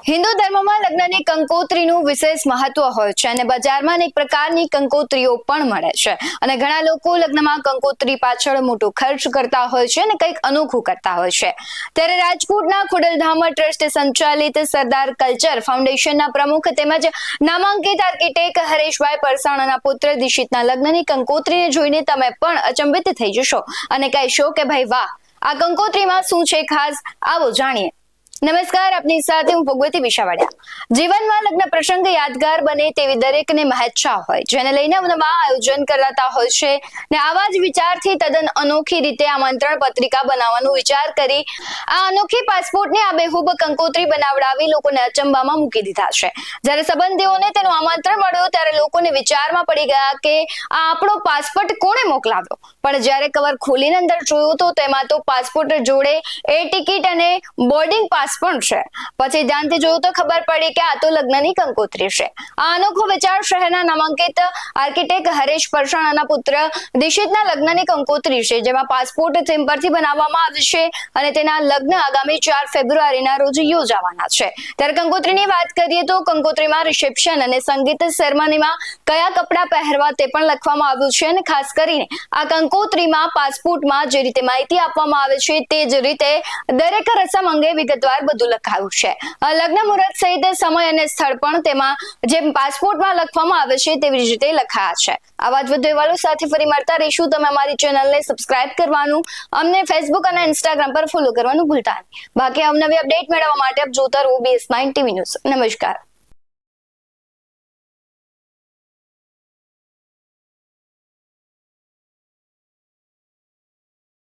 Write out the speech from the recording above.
હિન્દુ ધર્મમાં લગ્નની કંકોત્રીનું વિશેષ મહત્વ હોય છે અને બજારમાં અનેક પ્રકારની કંકોત્રીઓ પણ મળે છે અને ઘણા લોકો લગ્નમાં કંકોત્રી પાછળ મોટો ખર્ચ કરતા હોય છે અને કંઈક અનોખું કરતા હોય છે। ત્યારે રાજકોટના ખોડલધામ ટ્રસ્ટ સંચાલિત સરદાર કલ્ચર ફાઉન્ડેશનના પ્રમુખ તેમજ નામાંકિત આર્કિટેક્ટ હરેશભાઈ પરસાણાના પુત્ર દિશિતના લગ્નની કંકોત્રીને જોઈને તમે પણ અચંબિત થઈ જશો અને કહેશો કે ભાઈ વાહ, આ કંકોત્રીમાં શું છે ખાસ, આવો જાણીએ। નમસ્કાર, આપની સાથે હું ભગવતી વિશાવાડિયા। જીવનમાં લગ્ન પ્રસંગ યાદગાર બને તેવી દરેકને મહેચ્છા હોય, જેને લઈને નવા આયોજન કરાતા હોય છે ને આવા જ વિચારથી તદ્દન અનોખી રીતે આમંત્રણ પત્રિકા બનાવવાનો વિચાર કરી આ અનોખી પાસપોર્ટને આબેહૂબ કંકોત્રી બનાવડાવી લોકોને અચંબામાં મૂકી દીધા છે। જ્યારે સંબંધીઓને તેનું આમંત્રણ મળ્યું ત્યારે લોકોને વિચારમાં પડી ગયા કે આ આપણો પાસપોર્ટ કોણે મોકલાવ્યો, પણ જ્યારે કવર ખોલીને અંદર જોયું તો તેમાં તો પાસપોર્ટ જોડે એ ટિકિટ અને બોર્ડિંગ પાસ પણ છે। પછી ધ્યાનથી જોયું તો ખબર પડી કે આ તો લગ્નની કંકોત્રી છે। આ અનોખો વિચાર શહેરના નામાંકિત આર્કિટેક્ટ હરેશ પરસાણાના પુત્ર દિશિતના લગ્નની કંકોત્રી છે, જેમાં પાસપોર્ટ થીમ પરથી બનાવવામાં આવી છે અને તેના લગ્ન આગામી 4 ફેબ્રુઆરીના રોજ યોજાવાના છે। ત્યારે કંકોત્રીની વાત કરીએ તો કંકોત્રીમાં રિસેપ્શન અને સંગીત સેરેમનીમાં કયા કપડાં પહેરવા તે પણ લખવામાં આવ્યું છે અને ખાસ કરીને આ કંકોત્રીમાં પાસપોર્ટમાં જે રીતે માહિતી આપવામાં આવે છે તે જ રીતે દરેક રસમ અંગે વિગતવાર બધું લખાયું છે। લગ્ન મુહૂર્ત સહિત સમય અને સ્થળ પણ તેમાં જેમ પાસપોર્ટમાં લખવામાં આવે છે તેવી જ રીતે લખાયા છે। આવા જ વધુ અહેવાલો સાથે ફરી મળતા રહીશું। તમે અમારી ચેનલને સબસ્ક્રાઇબ કરવાનું, અમને ફેસબુક અને ઇન્સ્ટાગ્રામ પર ફોલો કરવાનું ભૂલતા નહીં। બાકી અવનવી અપડેટ મેળવવા માટે આપ જોતા રહો BS9 TV ન્યૂઝ। નમસ્કાર।